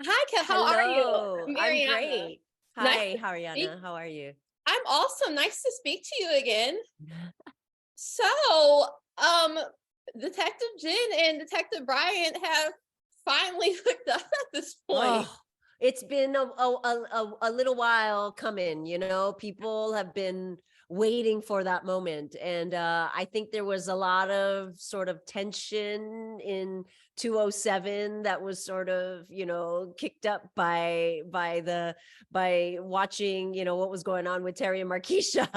Hi, how are you? Hello, I'm I'm Ariana. great. Nice Hi, to speak. Ariana. How are you? I'm awesome. Nice to speak to you again. So, um, Detective Jin and Detective Bryant have finally hooked up at this point. Oh, it's been a little while coming, people have been waiting for that moment. And I think there was a lot of sort of tension in 207 that was sort of, kicked up by watching, what was going on with Terry and Markeisha.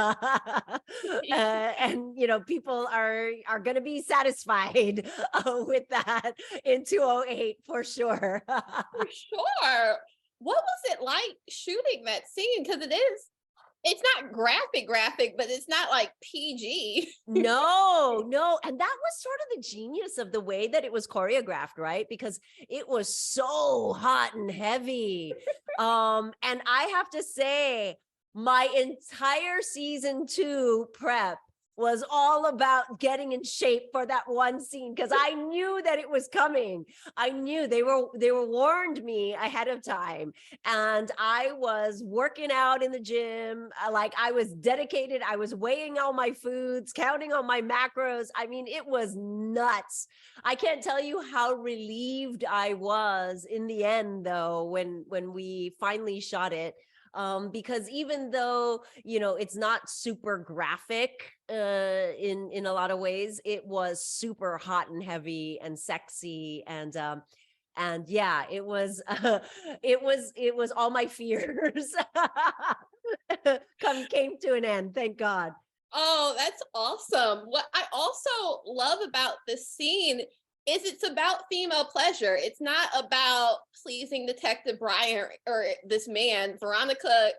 And people are gonna be satisfied with that in 208 for sure. For sure. What was it like shooting that scene? Because it's not graphic, but it's not like PG. No, no. And that was sort of the genius of the way that it was choreographed, right? Because it was so hot and heavy. And I have to say, my entire season 2 prep was all about getting in shape for that one scene because I knew that it was coming. I knew they were warned me ahead of time, and I was working out in the gym. Like, I was dedicated. I was weighing all my foods, counting on my macros. I mean, it was nuts. I can't tell you how relieved I was in the end, though, when we finally shot it. Because even though it's not super graphic in a lot of ways, it was super hot and heavy and sexy, and yeah, it was it was all my fears come came to an end, thank God. Oh, that's awesome. What I also love about this scene is it's about female pleasure. It's not about pleasing Detective Bryant or this man. Veronica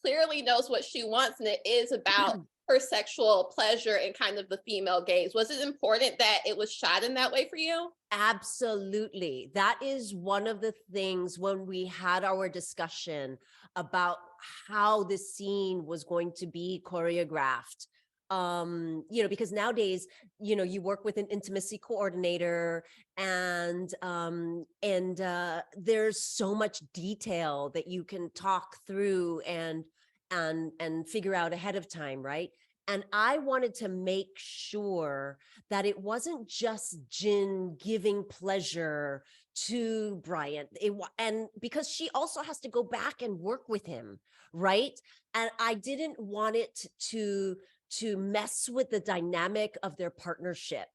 clearly knows what she wants, and it is about her sexual pleasure and kind of the female gaze. Was it important that it was shot in that way for you? Absolutely. That is one of the things when we had our discussion about how the scene was going to be choreographed. Because nowadays, you work with an intimacy coordinator, and there's so much detail that you can talk through and figure out ahead of time, right? And I wanted to make sure that it wasn't just Jin giving pleasure to Bryant. And because she also has to go back and work with him, right? And I didn't want it to mess with the dynamic of their partnership.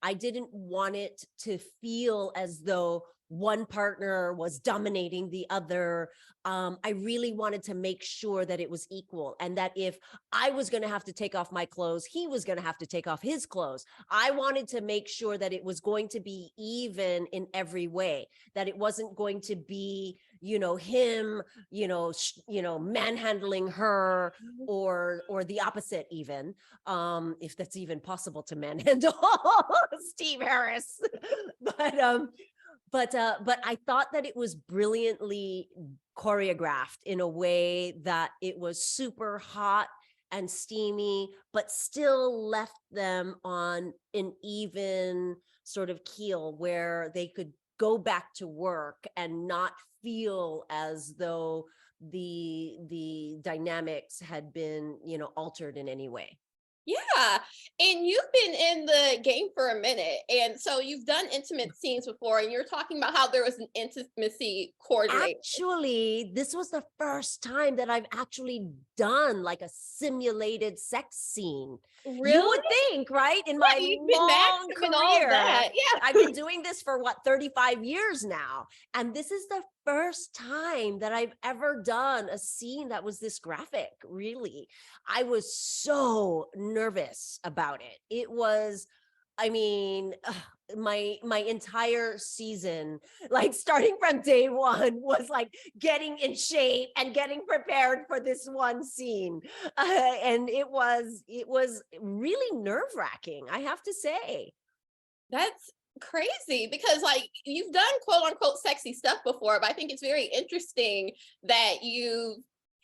I didn't want it to feel as though one partner was dominating the other. I really wanted to make sure that it was equal, and that if I was going to have to take off my clothes, he was going to have to take off his clothes. I wanted to make sure that it was going to be even in every way, that it wasn't going to be, him, manhandling her, or the opposite, even, if that's even possible to manhandle Steve Harris. But I thought that it was brilliantly choreographed in a way that it was super hot and steamy, but still left them on an even sort of keel where they could go back to work and not feel as though the dynamics had been, altered in any way. Yeah. And you've been in the game for a minute. And so you've done intimate scenes before, and you're talking about how there was an intimacy coordinator. Actually, this was the first time that I've actually done like a simulated sex scene. You Really? would think, right? In Yeah, my you've been long maximum and all of career, that. Yeah. I've been doing this for what, 35 years now. And this is the first time that I've ever done a scene that was this graphic, really. I was so nervous about it. It was, I mean, my entire season, like starting from day one, was like getting in shape and getting prepared for this one scene, and it was really nerve-wracking, I have to say. That's crazy because like you've done quote unquote sexy stuff before, but I think it's very interesting that you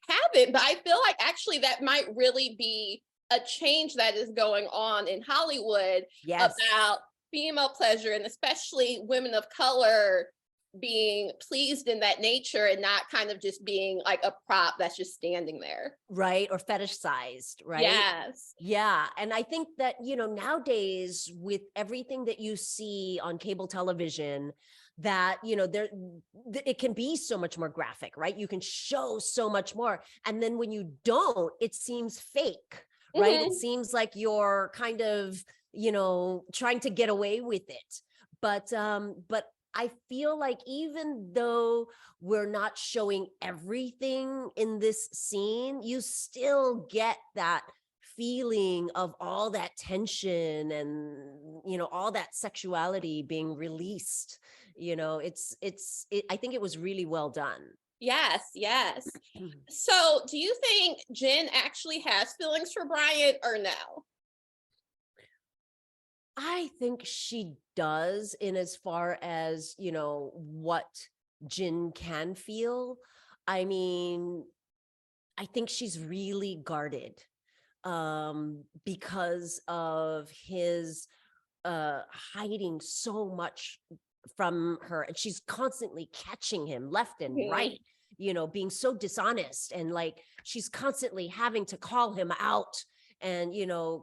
haven't. But I feel like actually that might really be a change that is going on in Hollywood Yes. about female pleasure and especially women of color being pleased in that nature and not kind of just being like a prop that's just standing there. Right, or fetishized, right? Yes. Yeah, and I think that, nowadays with everything that you see on cable television, that, it can be so much more graphic, right? You can show so much more. And then when you don't, it seems fake, right? It Hmm. seems like you're kind of, trying to get away with it. But I feel like even though we're not showing everything in this scene, you still get that feeling of all that tension and all that sexuality being released. I think it was really well done. Yes, yes. So do you think Jen actually has feelings for Bryant or no? I think she does, in as far as what Jin can feel. I mean, I think she's really guarded because of his hiding so much from her, and she's constantly catching him left and Mhm. right, being so dishonest, and like she's constantly having to call him out, and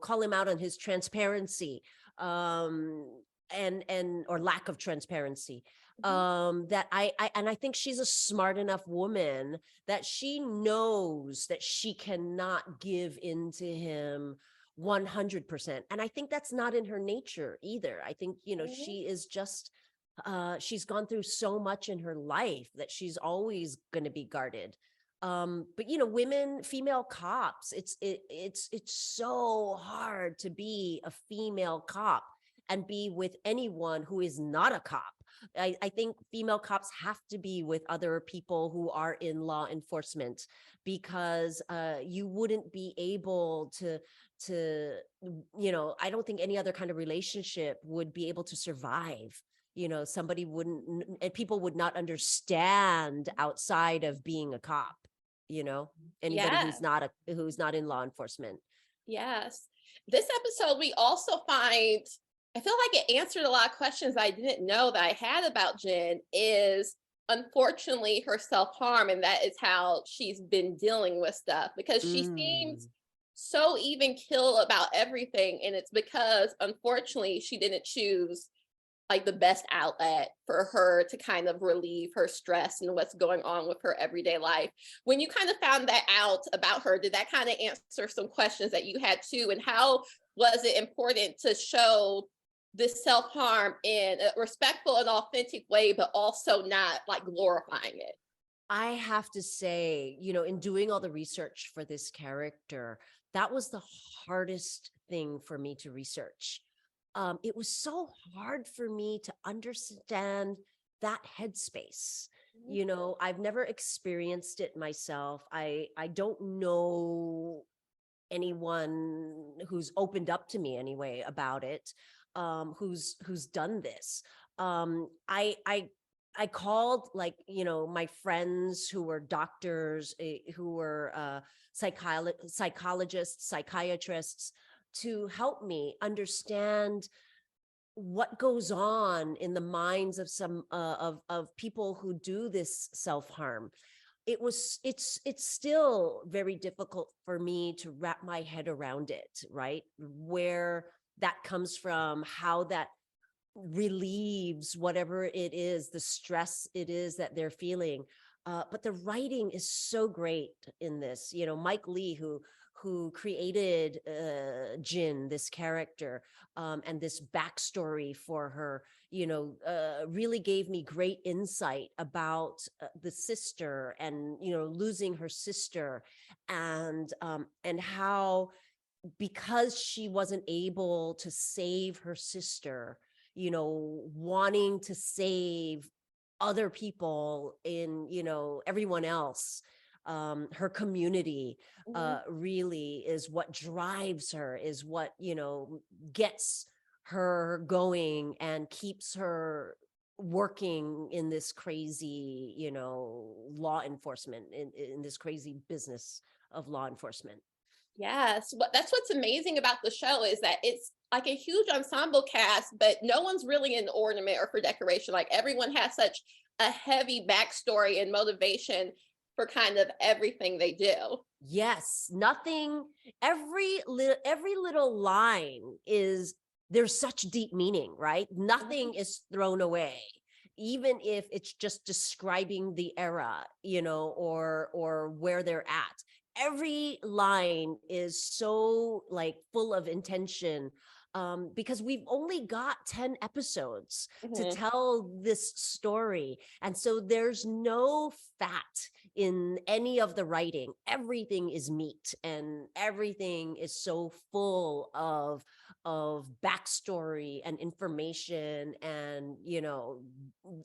call him out on his transparency, um and or lack of transparency. Mhm. That I think she's a smart enough woman that she knows that she cannot give in to him 100%. And I think that's not in her nature either. I think, Mhm. she is just, she's gone through so much in her life that she's always going to be guarded. But women, female cops, it's so hard to be a female cop and be with anyone who is not a cop. I think female cops have to be with other people who are in law enforcement, because you wouldn't be able to I don't think any other kind of relationship would be able to survive. Somebody wouldn't, and people would not understand outside of being a cop, you know anybody Yeah. who's not in law enforcement. Yes. This episode, we also find, I feel like it answered a lot of questions I didn't know that I had about Jen, is unfortunately her self-harm. And that is how she's been dealing with stuff, because she seems Mm. so even kill about everything. And it's because unfortunately she didn't choose like the best outlet for her to kind of relieve her stress and what's going on with her everyday life. When you kind of found that out about her, did that kind of answer some questions that you had too? And how was it important to show this self-harm in a respectful and authentic way, but also not like glorifying it? I have to say, in doing all the research for this character, that was the hardest thing for me to research. It was so hard for me to understand that headspace. I've never experienced it myself. I don't know anyone who's opened up to me anyway about it, who's done this. I called, like, my friends who were doctors, who were psychologists, psychiatrists, to help me understand what goes on in the minds of some of people who do this self-harm. It's still very difficult for me to wrap my head around it, right? Where that comes from, how that relieves whatever it is, the stress it is that they're feeling. But the writing is so great in this. Mike Lee, who created Jin, this character, and this backstory for her, really gave me great insight about the sister, and losing her sister, and how, because she wasn't able to save her sister, wanting to save other people in, everyone else, her community, Mhm. really is what drives her, is what, gets her going and keeps her working in this crazy, law enforcement, in this crazy business of law enforcement. Yes, that's what's amazing about the show, is that it's like a huge ensemble cast, but no one's really in ornament or for decoration. Like everyone has such a heavy backstory and motivation for kind of everything they do. Yes, nothing, every little line is, there's such deep meaning, right? Nothing is thrown away, even if it's just describing the era, or where they're at. Every line is so like full of intention, because we've only got 10 episodes to Mhm. tell this story. And so there's no fat in any of the writing. Everything is meat, and everything is so full of backstory and information, and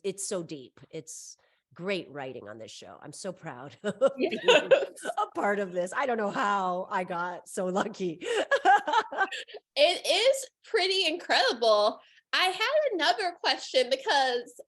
it's so deep. It's great writing on this show. I'm so proud of being Yes. a part of this. I don't know how I got so lucky. It is pretty incredible. I had another question because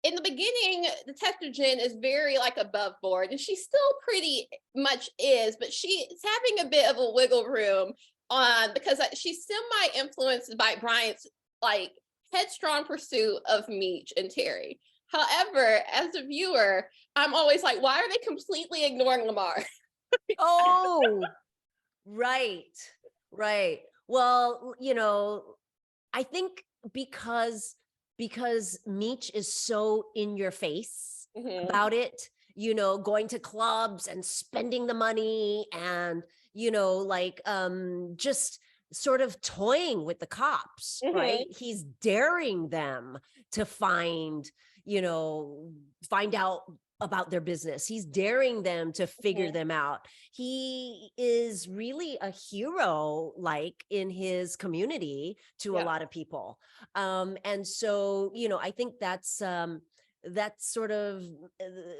in the beginning, Detective Jin is very like above board, and she still pretty much is, but she's having a bit of a wiggle room on because she's semi influenced by Bryant's like headstrong pursuit of Meech and Terry. However, as a viewer, I'm always like, why are they completely ignoring Lamar? Oh, right. Right. Well, I think because Meech is so in your face Mhm. about it, going to clubs and spending the money, and like just sort of toying with the cops, right? Mhm. He's daring them to you know, find out about their business. He's daring them to figure Mhm. them out. He is really a hero, like in his community, to a Yeah. lot of people. And so, I think that sort of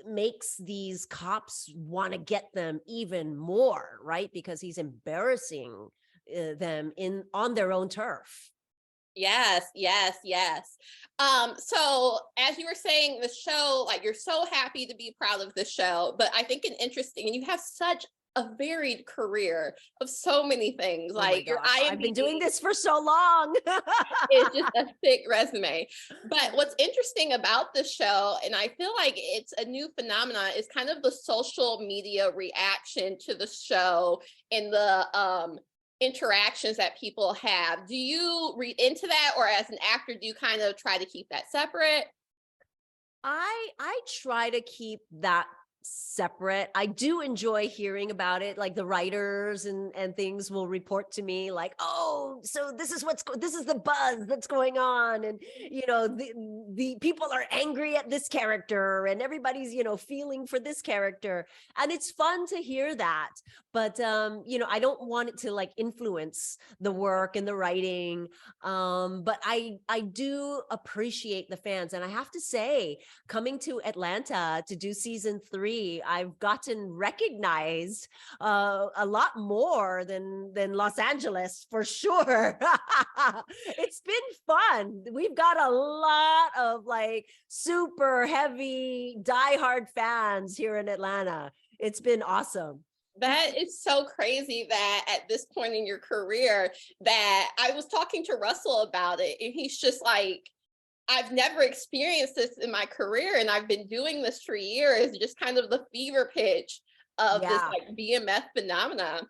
makes these cops want to get them even more, right? Because he's embarrassing them in on their own turf. Yes, yes, yes. So as you were saying, the show, like you're so happy to be proud of the show, but I think an interesting, and you have such a varied career of so many things. Oh my Like your gosh, I've been doing IMDb this for so long. is just a thick resume. But what's interesting about the show, and I feel like it's a new phenomenon, is kind of the social media reaction to the show and the interactions that people have. Do you read into that, or as an actor, do you kind of try to keep that separate? I try to keep that separate. I do enjoy hearing about it. Like the writers and things will report to me like, "Oh, so this is the buzz that's going on, and the people are angry at this character, and everybody's, feeling for this character." And it's fun to hear that. But I don't want it to like influence the work and the writing. But I do appreciate the fans, and I have to say, coming to Atlanta to do season 3, I've gotten recognized a lot more than Los Angeles, for sure. It's been fun. We've got a lot of like super heavy diehard fans here in Atlanta. It's been awesome. That is so crazy that at this point in your career, that I was talking to Russell about it, and he's just like, I've never experienced this in my career, and I've been doing this for years, just kind of the fever pitch of this Yeah. like BMF phenomenon.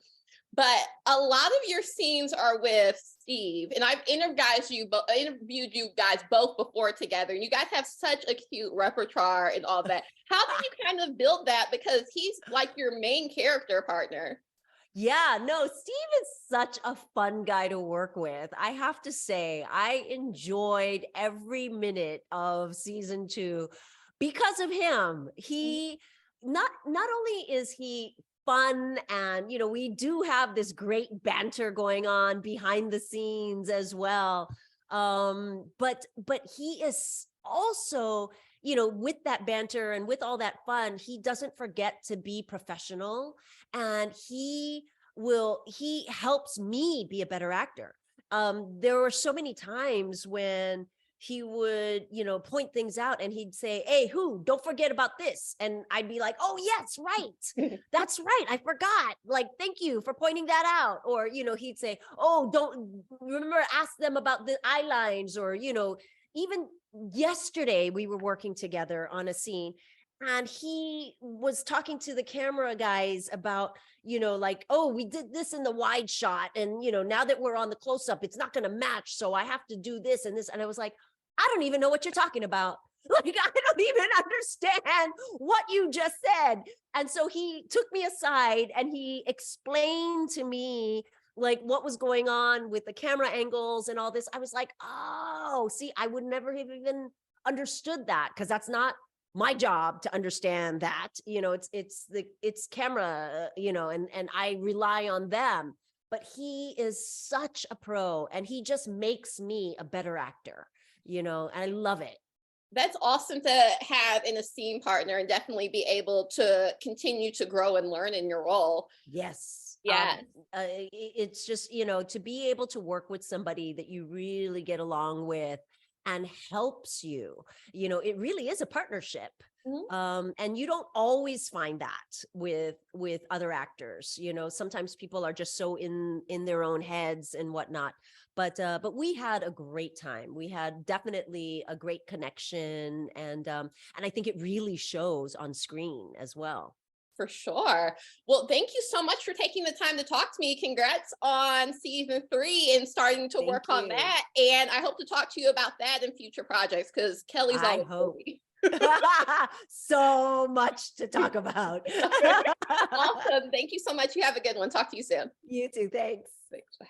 But a lot of your scenes are with Steve, and I've interviewed you guys both before together, and you guys have such a cute repertoire and all that. How did you kind of build that? Because he's like your main character partner. Yeah, no, Steve is such a fun guy to work with. I have to say, I enjoyed every minute of season 2 because of him. He not only is he fun, and we do have this great banter going on behind the scenes as well. But he is also, with that banter and with all that fun, he doesn't forget to be professional, and he helps me be a better actor. There were so many times when he would, point things out, and he'd say, "Hey, who, don't forget about this." And I'd be like, "Oh yes, right, that's right, I forgot, like, thank you for pointing that out." Or he'd say, "Oh, don't remember, ask them about the eye lines," or even yesterday we were working together on a scene, and he was talking to the camera guys about, like, oh, we did this in the wide shot, and now that we're on the close up, it's not going to match, so I have to do this and this. And I was like, I don't even know what you're talking about. Like, I don't even understand what you just said. And so he took me aside and he explained to me like what was going on with the camera angles and all this. I was like, oh, see, I would never have even understood that, because that's not my job to understand that. It's camera, and I rely on them. But he is such a pro, and he just makes me a better actor, and I love it. That's awesome to have in a scene partner, and definitely be able to continue to grow and learn in your role. Yes. Yeah, It's just, to be able to work with somebody that you really get along with and helps you, it really is a partnership. mhm, And you don't always find that with other actors. Sometimes people are just so in their own heads and whatnot. But we had a great time. We had definitely a great connection, and I think it really shows on screen as well. for sure. Well, thank you so much for taking the time to talk to me. Congrats on season 3 and starting to Thank work on you. that. And I hope to talk to you about that in future projects, because Kelly's I always hope. busy. So much to talk about. Awesome. Thank you so much. You have a good one. Talk to you soon. You too. Thanks. Thanks. Bye.